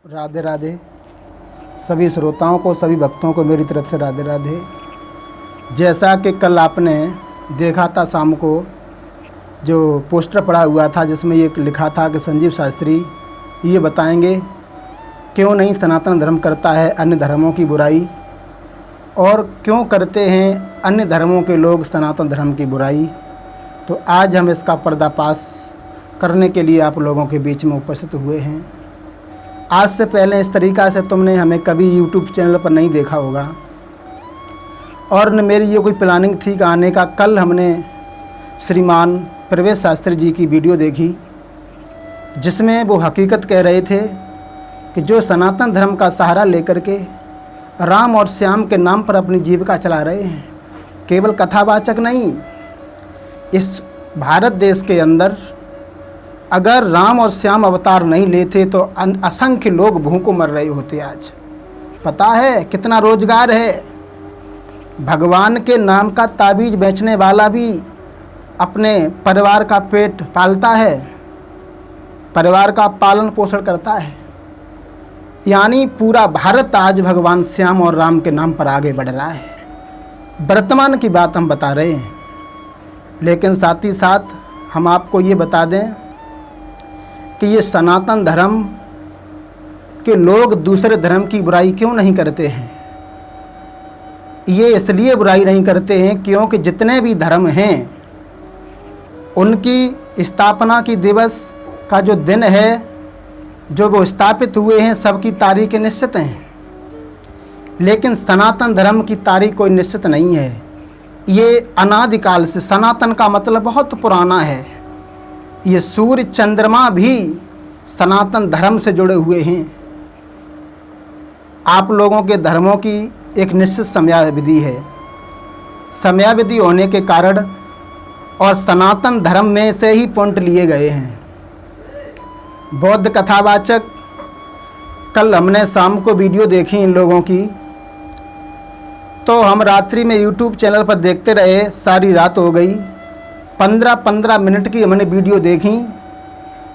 राधे राधे। सभी श्रोताओं को, सभी भक्तों को मेरी तरफ से राधे राधे। जैसा कि कल आपने देखा था शाम को जो पोस्टर पड़ा हुआ था जिसमें ये लिखा था कि संजीव शास्त्री ये बताएंगे क्यों नहीं सनातन धर्म करता है अन्य धर्मों की बुराई और क्यों करते हैं अन्य धर्मों के लोग सनातन धर्म की बुराई। तो आज हम इसका पर्दाफाश करने के लिए आप लोगों के बीच में उपस्थित हुए हैं। आज से पहले इस तरीक़ा से तुमने हमें कभी YouTube चैनल पर नहीं देखा होगा और न मेरी ये कोई प्लानिंग थी कि आने का। कल हमने श्रीमान प्रवेश शास्त्री जी की वीडियो देखी जिसमें वो हकीकत कह रहे थे कि जो सनातन धर्म का सहारा लेकर के राम और श्याम के नाम पर अपनी जीविका चला रहे हैं, केवल कथावाचक नहीं, इस भारत देश के अंदर अगर राम और श्याम अवतार नहीं लेते तो असंख्य लोग भूखों मर रहे होते। आज पता है कितना रोजगार है। भगवान के नाम का ताबीज बेचने वाला भी अपने परिवार का पेट पालता है, परिवार का पालन पोषण करता है। यानी पूरा भारत आज भगवान श्याम और राम के नाम पर आगे बढ़ रहा है। वर्तमान की बात हम बता रहे हैं, लेकिन साथ ही साथ हम आपको ये बता दें कि ये सनातन धर्म के लोग दूसरे धर्म की बुराई क्यों नहीं करते हैं। ये इसलिए बुराई नहीं करते हैं क्योंकि जितने भी धर्म हैं उनकी स्थापना की दिवस का जो दिन है, जो वो स्थापित हुए हैं, सबकी तारीखें निश्चित हैं। लेकिन सनातन धर्म की तारीख कोई निश्चित नहीं है। ये अनादिकाल से, सनातन का मतलब बहुत पुराना है। ये सूर्य चंद्रमा भी सनातन धर्म से जुड़े हुए हैं। आप लोगों के धर्मों की एक निश्चित समयावधि है। समयावधि होने के कारण और सनातन धर्म में से ही पॉइंट लिए गए हैं। बौद्ध कथावाचक, कल हमने शाम को वीडियो देखी इन लोगों की, तो हम रात्रि में YouTube चैनल पर देखते रहे, सारी रात हो गई। 15-15 मिनट की हमने वीडियो देखी,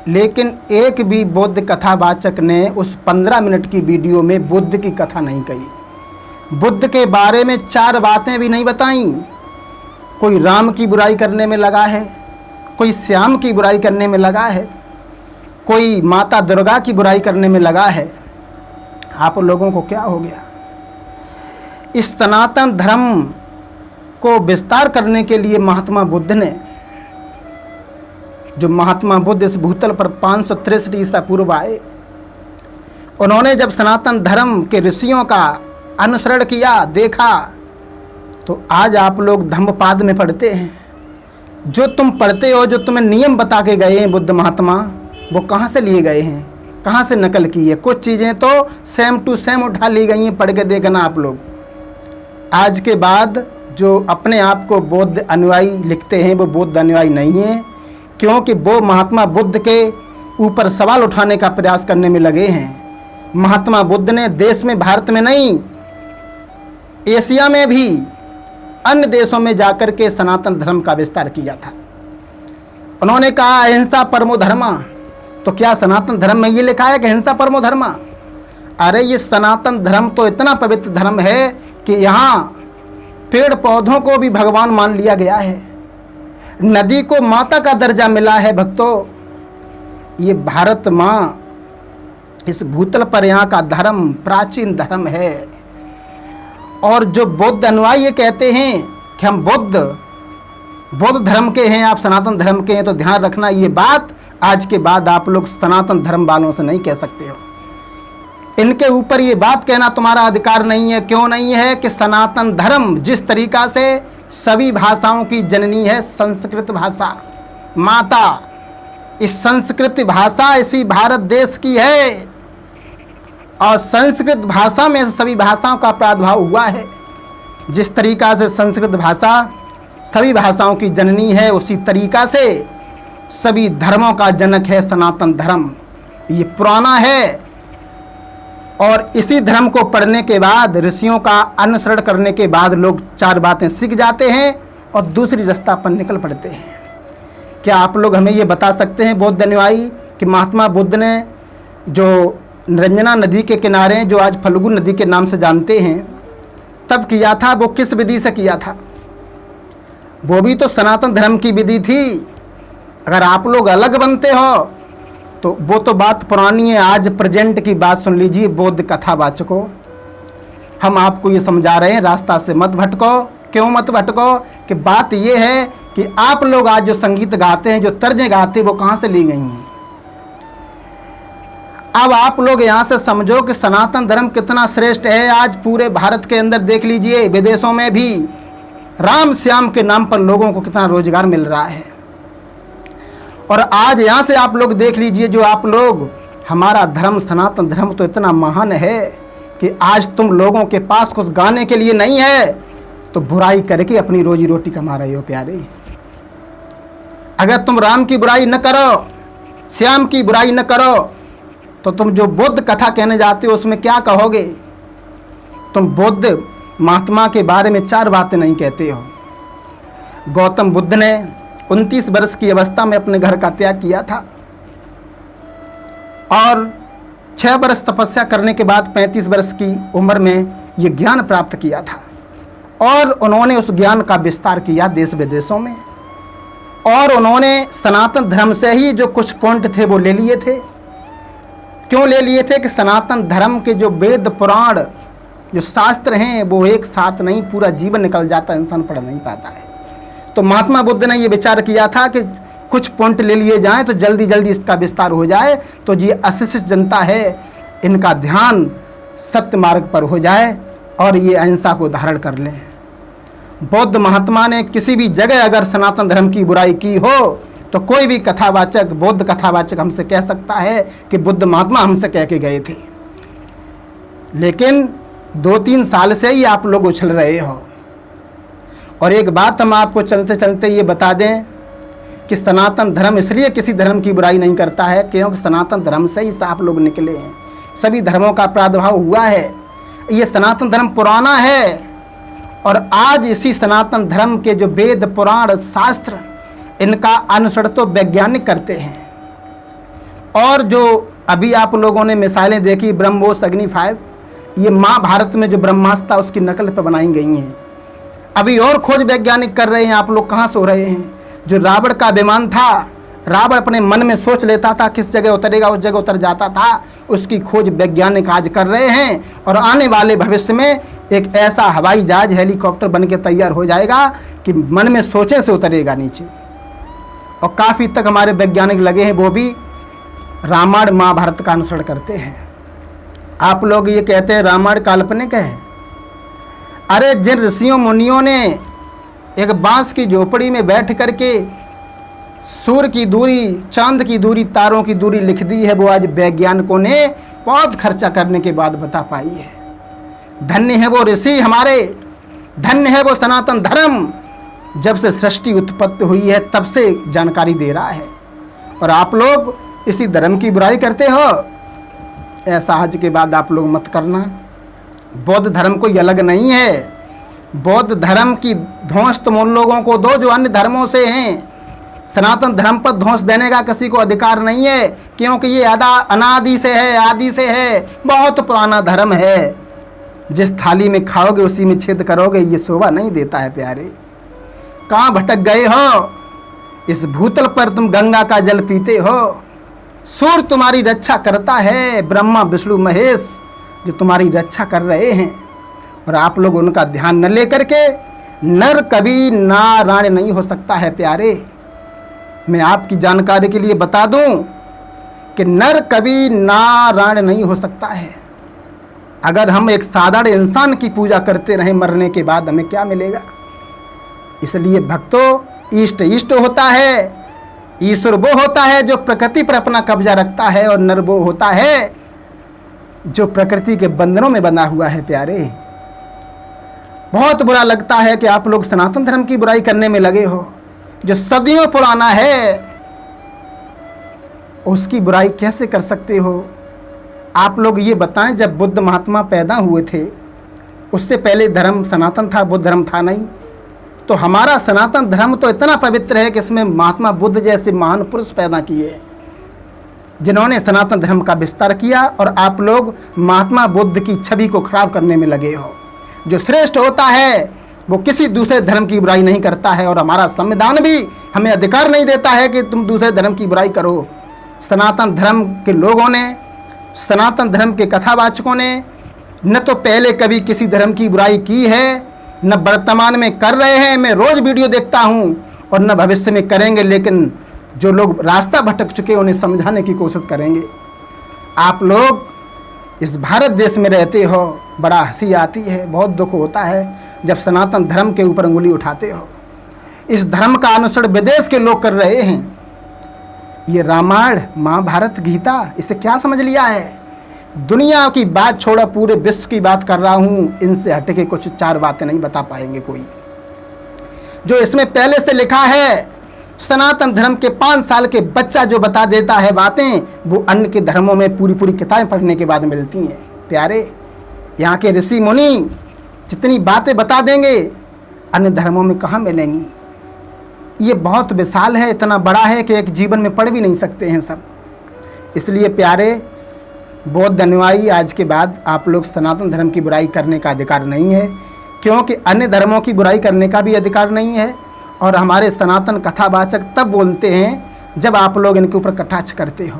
लेकिन एक भी बौद्ध कथावाचक ने उस 15 मिनट की वीडियो में बुद्ध की कथा नहीं कही। बुद्ध के बारे में 4 बातें भी नहीं बताई। कोई राम की बुराई करने में लगा है, कोई श्याम की बुराई करने में लगा है, कोई माता दुर्गा की बुराई करने में लगा है। आप लोगों को क्या हो गया? इस सनातन धर्म को विस्तार करने के लिए महात्मा बुद्ध ने, जो महात्मा बुद्ध इस भूतल पर 563 ईसा पूर्व आए, उन्होंने जब सनातन धर्म के ऋषियों का अनुसरण किया, देखा, तो आज आप लोग धम्मपाद में पढ़ते हैं। जो तुम पढ़ते हो, जो तुम्हें नियम बता के गए हैं बुद्ध महात्मा, वो कहाँ से लिए गए हैं, कहाँ से नकल की है? कुछ चीज़ें तो सेम टू सेम उठा ली गई हैं। पढ़ के देखना आप लोग। आज के बाद जो अपने आप को बौद्ध अनुयायी लिखते हैं वो बौद्ध अनुयायी नहीं है, क्योंकि वो महात्मा बुद्ध के ऊपर सवाल उठाने का प्रयास करने में लगे हैं। महात्मा बुद्ध ने देश में, भारत में नहीं, एशिया में भी अन्य देशों में जाकर के सनातन धर्म का विस्तार किया था। उन्होंने कहा अहिंसा परमो धर्मा। तो क्या सनातन धर्म में ये लिखा है कि अहिंसा परमो धर्मा? अरे ये सनातन धर्म तो इतना पवित्र धर्म है कि यहाँ पेड़ पौधों को भी भगवान मान लिया गया है, नदी को माता का दर्जा मिला है। भक्तों, ये भारत माँ इस भूतल पर यहाँ का धर्म प्राचीन धर्म है। और जो बौद्ध अनुयायी ये कहते हैं कि हम बौद्ध धर्म के हैं, आप सनातन धर्म के हैं, तो ध्यान रखना, ये बात आज के बाद आप लोग सनातन धर्म वालों से नहीं कह सकते हो। इनके ऊपर ये बात कहना तुम्हारा अधिकार नहीं है। क्यों नहीं है? कि सनातन धर्म जिस तरीका से सभी भाषाओं की जननी है, संस्कृत भाषा माता, इस संस्कृत भाषा इसी भारत देश की है और संस्कृत भाषा में सभी भाषाओं का प्रादुर्भाव हुआ है। जिस तरीका से संस्कृत भाषा सभी भाषाओं की जननी है, उसी तरीका से सभी धर्मों का जनक है सनातन धर्म। ये पुराना है और इसी धर्म को पढ़ने के बाद, ऋषियों का अनुसरण करने के बाद लोग 4 बातें सीख जाते हैं और दूसरी रास्ता पर निकल पड़ते हैं। क्या आप लोग हमें ये बता सकते हैं बौद्ध अनुयायी कि महात्मा बुद्ध ने जो निरंजना नदी के किनारे, जो आज फल्गु नदी के नाम से जानते हैं, तब किया था। वो किस विधि से किया था? वो भी तो सनातन धर्म की विधि थी। अगर आप लोग अलग बनते हो तो वो तो बात पुरानी है। आज प्रेजेंट की बात सुन लीजिए बौद्ध कथावाचकों, हम आपको ये समझा रहे हैं, रास्ता से मत भटको। क्यों मत भटको? कि बात ये है कि आप लोग आज जो संगीत गाते हैं, जो तर्जें गाते हैं, वो कहाँ से ली गई हैं? अब आप लोग यहाँ से समझो कि सनातन धर्म कितना श्रेष्ठ है। आज पूरे भारत के अंदर देख लीजिए, विदेशों में भी राम श्याम के नाम पर लोगों को कितना रोजगार मिल रहा है। और आज यहाँ से आप लोग देख लीजिए, जो आप लोग, हमारा धर्म सनातन धर्म तो इतना महान है कि आज तुम लोगों के पास कुछ गाने के लिए नहीं है तो बुराई करके अपनी रोजी रोटी कमा रहे हो प्यारे। अगर तुम राम की बुराई न करो, श्याम की बुराई न करो, तो तुम जो बुद्ध कथा कहने जाते हो उसमें क्या कहोगे? तुम बुद्ध महात्मा के बारे में 4 बातें नहीं कहते हो। गौतम बुद्ध ने 29 वर्ष की अवस्था में अपने घर का त्याग किया था और 6 वर्ष तपस्या करने के बाद 35 वर्ष की उम्र में ये ज्ञान प्राप्त किया था। और उन्होंने उस ज्ञान का विस्तार किया देश विदेशों में। और उन्होंने सनातन धर्म से ही जो कुछ पॉइंट थे वो ले लिए थे। क्यों ले लिए थे? कि सनातन धर्म के जो वेद पुराण, जो शास्त्र हैं, वो एक साथ नहीं, पूरा जीवन निकल जाता, इंसान पढ़ नहीं पाता है। तो महात्मा बुद्ध ने ये विचार किया था कि कुछ पॉइंट ले लिए जाएं तो जल्दी जल्दी इसका विस्तार हो जाए, तो ये अशिक्षित जनता है, इनका ध्यान सत्य मार्ग पर हो जाए और ये अहिंसा को धारण कर लें। बौद्ध महात्मा ने किसी भी जगह अगर सनातन धर्म की बुराई की हो तो कोई भी कथावाचक, बौद्ध कथावाचक हमसे कह सकता है कि बुद्ध महात्मा हमसे कह के गए थे। लेकिन 2-3 साल से ही आप लोग उछल रहे हो। और एक बात हम आपको चलते चलते ये बता दें कि सनातन धर्म इसलिए किसी धर्म की बुराई नहीं करता है क्योंकि सनातन धर्म से ही आप लोग निकले हैं। सभी धर्मों का प्रादुर्भाव हुआ है। ये सनातन धर्म पुराना है और आज इसी सनातन धर्म के जो वेद पुराण शास्त्र, इनका अनुसरण तो वैज्ञानिक करते हैं। और जो अभी आप लोगों ने मिसालें देखी, ब्रह्मोस, अग्नि 5, ये महाभारत में जो ब्रह्मास्त्र था उसकी नकल पर बनाई गई हैं। अभी और खोज वैज्ञानिक कर रहे हैं। आप लोग कहाँ सो रहे हैं? जो रावण का विमान था, रावण अपने मन में सोच लेता था किस जगह उतरेगा, उस जगह उतर जाता था। उसकी खोज वैज्ञानिक आज कर रहे हैं और आने वाले भविष्य में एक ऐसा हवाई जहाज, हेलीकॉप्टर बन के तैयार हो जाएगा कि मन में सोचे से उतरेगा नीचे। और काफ़ी तक हमारे वैज्ञानिक लगे हैं, वो भी रामायण महाभारत का अनुसरण करते हैं। आप लोग ये कहते हैं रामायण काल्पनिक है। अरे जिन ऋषियों मुनियों ने एक बांस की झोपड़ी में बैठ करके सूर्य की दूरी, चांद की दूरी, तारों की दूरी लिख दी है, वो आज वैज्ञानिकों ने बहुत खर्चा करने के बाद बता पाई है। धन्य है वो ऋषि हमारे, धन्य है वो सनातन धर्म। जब से सृष्टि उत्पत्ति हुई है तब से जानकारी दे रहा है और आप लोग इसी धर्म की बुराई करते हो। ऐसा आज के बाद आप लोग मत करना। बौद्ध धर्म कोई अलग नहीं है। बौद्ध धर्म की धौंस तुम उन लोगों को दो जो अन्य धर्मों से हैं। सनातन धर्म पर धौंस देने का किसी को अधिकार नहीं है क्योंकि ये अनादि से है, आदि से है, बहुत पुराना धर्म है। जिस थाली में खाओगे उसी में छेद करोगे, ये शोभा नहीं देता है प्यारे। कहाँ भटक गए हो? इस भूतल पर तुम गंगा का जल पीते हो। सूर्य तुम्हारी रक्षा करता है, ब्रह्मा विष्णु महेश जो तुम्हारी रक्षा कर रहे हैं और आप लोग उनका ध्यान न लेकर के, नर कभी नारायण नहीं हो सकता है प्यारे। मैं आपकी जानकारी के लिए बता दूं कि नर कभी नारायण नहीं हो सकता है। अगर हम एक साधारण इंसान की पूजा करते रहे मरने के बाद हमें क्या मिलेगा? इसलिए भक्तों, इष्ट इष्ट होता है, ईश्वर वो होता है जो प्रकृति पर अपना कब्जा रखता है और नर वो होता है जो प्रकृति के बंधनों में बंधा हुआ है प्यारे। बहुत बुरा लगता है कि आप लोग सनातन धर्म की बुराई करने में लगे हो। जो सदियों पुराना है उसकी बुराई कैसे कर सकते हो? आप लोग ये बताएं, जब बुद्ध महात्मा पैदा हुए थे उससे पहले धर्म सनातन था, बुद्ध धर्म था नहीं। तो हमारा सनातन धर्म तो इतना पवित्र है कि इसमें महात्मा बुद्ध जैसे महान पुरुष पैदा किए। जिन्होंने सनातन धर्म का विस्तार किया, और आप लोग महात्मा बुद्ध की छवि को खराब करने में लगे हो। जो श्रेष्ठ होता है वो किसी दूसरे धर्म की बुराई नहीं करता है, और हमारा संविधान भी हमें अधिकार नहीं देता है कि तुम दूसरे धर्म की बुराई करो। सनातन धर्म के लोगों ने, सनातन धर्म के कथावाचकों ने न तो पहले कभी किसी धर्म की बुराई की है, न वर्तमान में कर रहे हैं। मैं रोज वीडियो देखता हूँ, और न भविष्य में करेंगे। लेकिन जो लोग रास्ता भटक चुके उन्हें समझाने की कोशिश करेंगे। आप लोग इस भारत देश में रहते हो, बड़ा हंसी आती है, बहुत दुख होता है जब सनातन धर्म के ऊपर उंगली उठाते हो। इस धर्म का अनुसरण विदेश के लोग कर रहे हैं। ये रामायण, महाभारत, गीता, इसे क्या समझ लिया है? दुनिया की बात छोड़ा, पूरे विश्व की बात कर रहा हूँ। इनसे हटके कुछ 4 बातें नहीं बता पाएंगे कोई। जो इसमें पहले से लिखा है, सनातन धर्म के 5 साल के बच्चा जो बता देता है बातें, वो अन्य के धर्मों में पूरी पूरी किताबें पढ़ने के बाद मिलती हैं। प्यारे, यहाँ के ऋषि मुनि जितनी बातें बता देंगे, अन्य धर्मों में कहाँ मिलेंगी। ये बहुत विशाल है, इतना बड़ा है कि एक जीवन में पढ़ भी नहीं सकते हैं सब। इसलिए प्यारे बौद्ध अनुयायी, आज के बाद आप लोग सनातन धर्म की बुराई करने का अधिकार नहीं है, क्योंकि अन्य धर्मों की बुराई करने का भी अधिकार नहीं है। और हमारे सनातन कथावाचक तब बोलते हैं जब आप लोग इनके ऊपर कटाक्ष करते हो।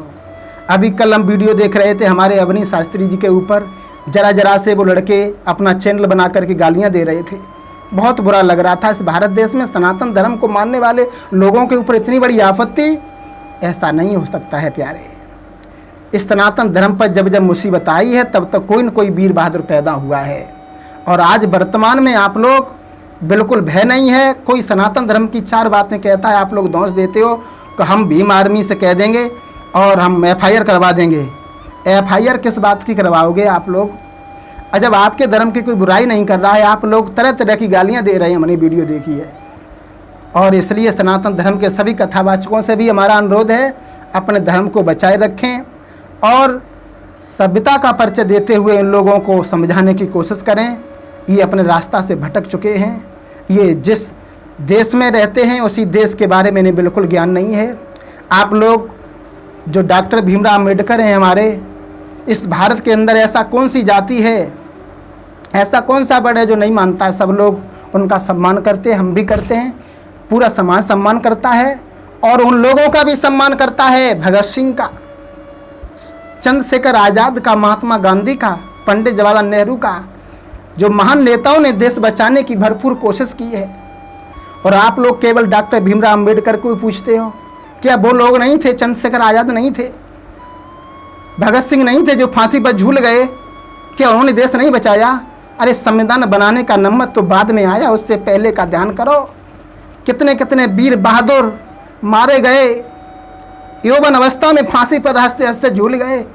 अभी कल हम वीडियो देख रहे थे हमारे अवनी शास्त्री जी के ऊपर, जरा जरा से वो लड़के अपना चैनल बना करके गालियाँ दे रहे थे। बहुत बुरा लग रहा था। इस भारत देश में सनातन धर्म को मानने वाले लोगों के ऊपर इतनी बड़ी आपत्ति, ऐसा नहीं हो सकता है प्यारे। इस सनातन धर्म पर जब जब मुसीबत आई है, तब तक कोई न कोई वीर बहादुर पैदा हुआ है। और आज वर्तमान में आप लोग बिल्कुल भय नहीं है। कोई सनातन धर्म की 4 बातें कहता है, आप लोग दोष देते हो कि हम भीम आर्मी से कह देंगे और हम FIR करवा देंगे। FIR किस बात की करवाओगे आप लोग? जब आपके धर्म की कोई बुराई नहीं कर रहा है, आप लोग तरह तरह की गालियां दे रहे हैं। हमने वीडियो देखी है। और इसलिए सनातन धर्म के सभी कथावाचकों से भी हमारा अनुरोध है, अपने धर्म को बचाए रखें और सभ्यता का परिचय देते हुए इन लोगों को समझाने की कोशिश करें। ये अपने रास्ता से भटक चुके हैं। ये जिस देश में रहते हैं उसी देश के बारे में इन्हें बिल्कुल ज्ञान नहीं है। आप लोग जो डॉक्टर भीमराव अम्बेडकर हैं हमारे, इस भारत के अंदर ऐसा कौन सी जाति है, ऐसा कौन सा वर्ग है जो नहीं मानता है? सब लोग उनका सम्मान करते हैं, हम भी करते हैं, पूरा समाज सम्मान करता है। और उन लोगों का भी सम्मान करता है, भगत सिंह का, चंद्रशेखर आज़ाद का, महात्मा गांधी का, पंडित जवाहरलाल नेहरू का, जो महान नेताओं ने देश बचाने की भरपूर कोशिश की है। और आप लोग केवल डॉक्टर भीमराव अम्बेडकर को ही पूछते हो। क्या वो लोग नहीं थे? चंद्रशेखर आज़ाद नहीं थे? भगत सिंह नहीं थे जो फांसी पर झूल गए? क्या उन्होंने देश नहीं बचाया? अरे संविधान बनाने का नंबर तो बाद में आया, उससे पहले का ध्यान करो। कितने कितने वीर बहादुर मारे गए, यौवन अवस्था में फांसी पर हंसते हंसते झूल गए।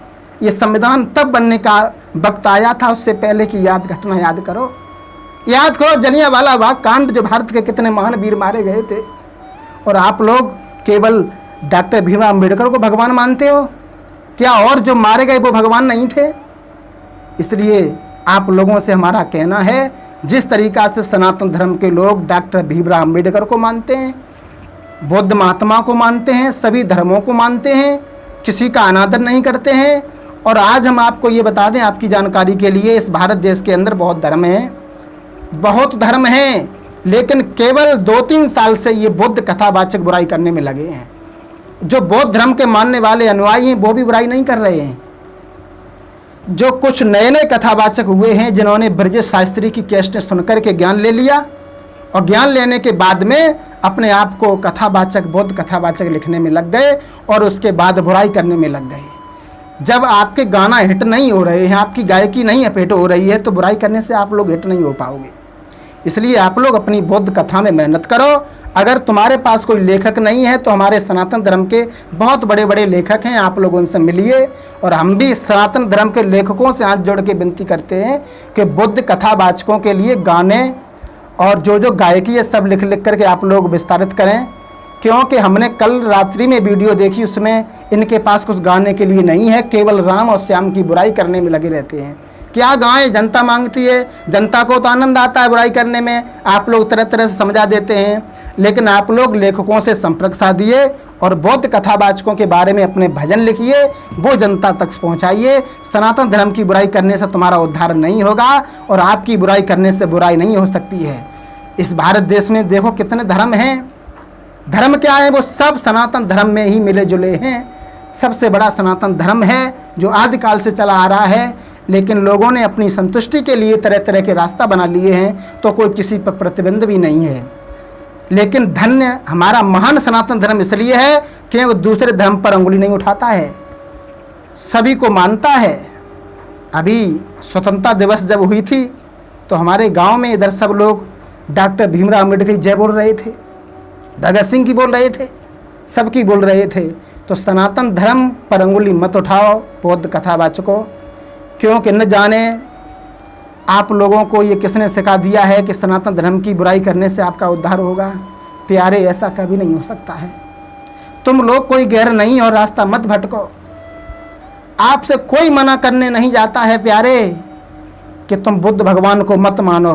ये संविधान तब बनने का वक्त आया था, उससे पहले की घटना याद करो। याद करो जलियांवाला बाग कांड, जो भारत के कितने महान वीर मारे गए थे। और आप लोग केवल डॉक्टर भीमराव अम्बेडकर को भगवान मानते हो? क्या और जो मारे गए वो भगवान नहीं थे? इसलिए आप लोगों से हमारा कहना है, जिस तरीका से सनातन धर्म के लोग डॉक्टर भीमराव अम्बेडकर को मानते हैं, बौद्ध महात्मा को मानते हैं, सभी धर्मों को मानते हैं, किसी का अनादर नहीं करते हैं। और आज हम आपको ये बता दें आपकी जानकारी के लिए, इस भारत देश के अंदर बहुत धर्म हैं, बहुत धर्म हैं, लेकिन केवल 2-3 साल से ये बुद्ध कथावाचक बुराई करने में लगे हैं। जो बौद्ध धर्म के मानने वाले अनुयायी हैं वो भी बुराई नहीं कर रहे हैं। जो कुछ नए नए कथावाचक हुए हैं, जिन्होंने ब्रजेश शास्त्री की कैसेट सुनकर के ज्ञान ले लिया, और ज्ञान लेने के बाद में अपने आप को कथावाचक, बौद्ध कथावाचक लिखने में लग गए, और उसके बाद बुराई करने में लग गए। जब आपके गाना हिट नहीं हो रहे हैं, आपकी गायकी नहीं हिट हो रही है, तो बुराई करने से आप लोग हिट नहीं हो पाओगे। इसलिए आप लोग अपनी बौद्ध कथा में मेहनत करो। अगर तुम्हारे पास कोई लेखक नहीं है तो हमारे सनातन धर्म के बहुत बड़े बड़े लेखक हैं, आप लोग उनसे मिलिए। और हम भी सनातन धर्म के लेखकों से हाथ जोड़ के विनती करते हैं कि बुद्ध कथावाचकों के लिए गाने और जो गायकी है सब लिख करके आप लोग विस्तारित करें। क्योंकि हमने कल रात्रि में वीडियो देखी, उसमें इनके पास कुछ गाने के लिए नहीं है, केवल राम और श्याम की बुराई करने में लगे रहते हैं। क्या गाएं? जनता मांगती है, जनता को तो आनंद आता है बुराई करने में, आप लोग तरह तरह से समझा देते हैं। लेकिन आप लोग लेखकों से संपर्क साधिए और बौद्ध कथावाचकों के बारे में अपने भजन लिखिए, वो जनता तक पहुंचाइए। सनातन धर्म की बुराई करने से तुम्हारा उद्धार नहीं होगा और आपकी बुराई करने से बुराई नहीं हो सकती है। इस भारत देश में देखो कितने धर्म हैं। धर्म क्या है? वो सब सनातन धर्म में ही मिले जुले हैं। सबसे बड़ा सनातन धर्म है जो आदिकाल से चला आ रहा है, लेकिन लोगों ने अपनी संतुष्टि के लिए तरह तरह के रास्ता बना लिए हैं, तो कोई किसी पर प्रतिबंध भी नहीं है। लेकिन धन्य हमारा महान सनातन धर्म इसलिए है कि वो दूसरे धर्म पर अंगुली नहीं उठाता है, सभी को मानता है। अभी स्वतंत्रता दिवस जब हुई थी तो हमारे गांव में इधर सब लोग डॉक्टर भीमराव अम्बेडकर की जय बोल रहे थे, भगत सिंह की बोल रहे थे, सबकी बोल रहे थे। तो सनातन धर्म पर अंगुली मत उठाओ बौद्ध कथावाचकों, क्योंकि न जाने आप लोगों को ये किसने सिखा दिया है कि सनातन धर्म की बुराई करने से आपका उद्धार होगा। प्यारे, ऐसा कभी नहीं हो सकता है। तुम लोग कोई गैर नहीं और रास्ता मत भटको। आपसे कोई मना करने नहीं जाता है प्यारे कि तुम बुद्ध भगवान को मत मानो,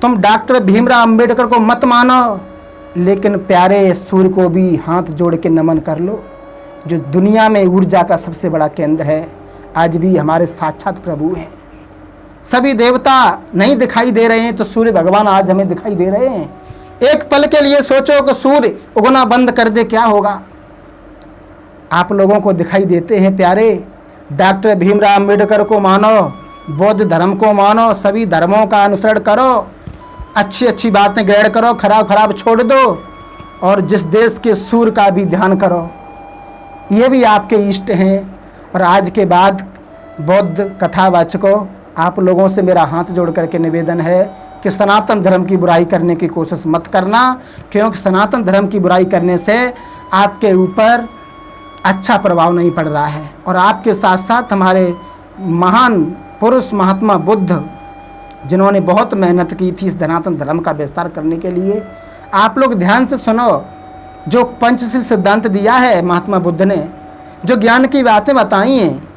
तुम डॉक्टर भीमराव अंबेडकर को मत मानो, लेकिन प्यारे सूर्य को भी हाथ जोड़ के नमन कर लो, जो दुनिया में ऊर्जा का सबसे बड़ा केंद्र है। आज भी हमारे साक्षात प्रभु हैं। सभी देवता नहीं दिखाई दे रहे हैं तो सूर्य भगवान आज हमें दिखाई दे रहे हैं। एक पल के लिए सोचो कि सूर्य उगना बंद कर दे, क्या होगा? आप लोगों को दिखाई देते हैं प्यारे। डॉक्टर भीमराव अम्बेडकर को मानो, बौद्ध धर्म को मानो, सभी धर्मों का अनुसरण करो, अच्छी अच्छी बातें ग्रहण करो, खराब खराब छोड़ दो, और जिस देश के सूर्य का भी ध्यान करो। ये भी आपके इष्ट हैं। और आज के बाद बौद्ध कथावाचकों, आप लोगों से मेरा हाथ जोड़ करके निवेदन है कि सनातन धर्म की बुराई करने की कोशिश मत करना, क्योंकि सनातन धर्म की बुराई करने से आपके ऊपर अच्छा प्रभाव नहीं पड़ रहा है। और आपके साथ साथ हमारे महान पुरुष महात्मा बुद्ध, जिन्होंने बहुत मेहनत की थी इस सनातन धर्म का विस्तार करने के लिए। आप लोग ध्यान से सुनो, जो पंचशील सिद्धांत दिया है महात्मा बुद्ध ने, जो ज्ञान की बातें बताई हैं,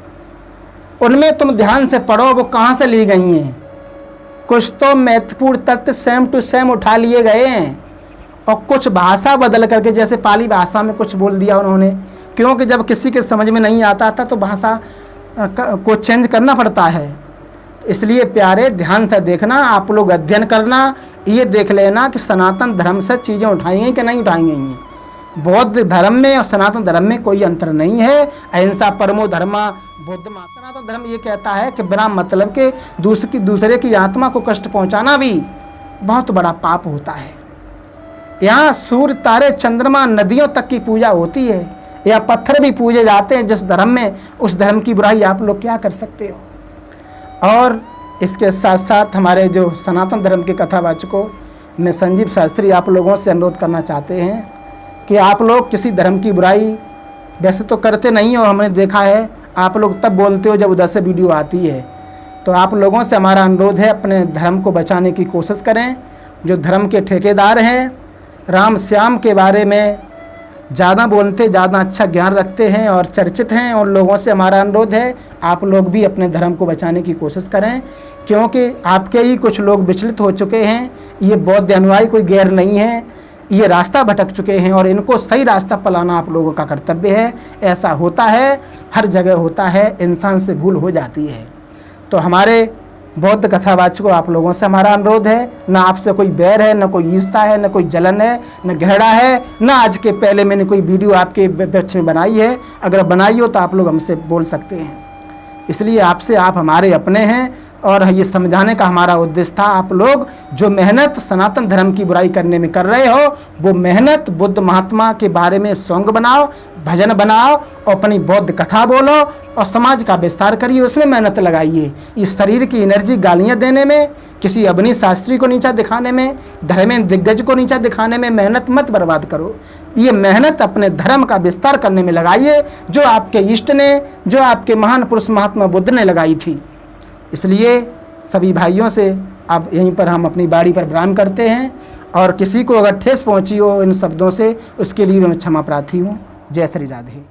उनमें तुम ध्यान से पढ़ो वो कहाँ से ली गई हैं। कुछ तो महत्वपूर्ण तथ्य सेम टू सेम उठा लिए गए हैं और कुछ भाषा बदल करके, जैसे पाली भाषा में कुछ बोल दिया उन्होंने, क्योंकि जब किसी के समझ में नहीं आता था तो भाषा को चेंज करना पड़ता है। इसलिए प्यारे ध्यान से देखना, आप लोग अध्ययन करना, ये देख लेना कि सनातन धर्म से चीज़ें उठाई गई कि नहीं उठाई गई हैं। बौद्ध धर्म में और सनातन धर्म में कोई अंतर नहीं है। अहिंसा परमो धर्मा बुद्ध मा। सनातन धर्म ये कहता है कि बिना मतलब के दूसरे की आत्मा को कष्ट पहुंचाना भी बहुत बड़ा पाप होता है। यहाँ सूर्य, तारे, चंद्रमा, नदियों तक की पूजा होती है, या पत्थर भी पूजे जाते हैं जिस धर्म में, उस धर्म की बुराई आप लोग क्या कर सकते हो। और इसके साथ साथ हमारे जो सनातन धर्म के कथावाचकों में संजीव शास्त्री आप लोगों से अनुरोध करना चाहते हैं कि आप लोग किसी धर्म की बुराई वैसे तो करते नहीं हो, हमने देखा है, आप लोग तब बोलते हो जब उधर से वीडियो आती है। तो आप लोगों से हमारा अनुरोध है, अपने धर्म को बचाने की कोशिश करें। जो धर्म के ठेकेदार हैं, राम श्याम के बारे में ज़्यादा बोलते, ज़्यादा अच्छा ज्ञान रखते हैं और चर्चित हैं, उन लोगों से हमारा अनुरोध है आप लोग भी अपने धर्म को बचाने की कोशिश करें, क्योंकि आपके ही कुछ लोग विचलित हो चुके हैं। ये बौद्ध अनुयायी कोई गैर नहीं है, ये रास्ता भटक चुके हैं और इनको सही रास्ता पलाना आप लोगों का कर्तव्य है। ऐसा होता है, हर जगह होता है, इंसान से भूल हो जाती है। तो हमारे बौद्ध कथावाचकों आप लोगों से हमारा अनुरोध है, ना आपसे कोई बैर है, ना कोई ईर्ष्या है, ना कोई जलन है, ना घृणा है, ना आज के पहले मैंने कोई वीडियो आपके पक्ष में बनाई है। अगर बनाई हो तो आप लोग हमसे बोल सकते हैं। इसलिए आपसे, आप हमारे अपने हैं और ये समझाने का हमारा उद्देश्य था, आप लोग जो मेहनत सनातन धर्म की बुराई करने में कर रहे हो, वो मेहनत बुद्ध महात्मा के बारे में सॉन्ग बनाओ, भजन बनाओ और अपनी बौद्ध कथा बोलो और समाज का विस्तार करिए, उसमें मेहनत लगाइए। इस शरीर की एनर्जी गालियाँ देने में, किसी अवनी शास्त्री को नीचा दिखाने में, धर्मेंद्र दिग्गज को नीचा दिखाने में मेहनत मत बर्बाद करो। ये मेहनत अपने धर्म का विस्तार करने में लगाइए, जो आपके इष्ट ने, जो आपके महान पुरुष महात्मा बुद्ध ने लगाई थी। इसलिए सभी भाइयों से अब यहीं पर हम अपनी बाड़ी पर विराम करते हैं, और किसी को अगर ठेस पहुंची हो इन शब्दों से, उसके लिए मैं क्षमा प्रार्थी हूँ। जय श्री राधे।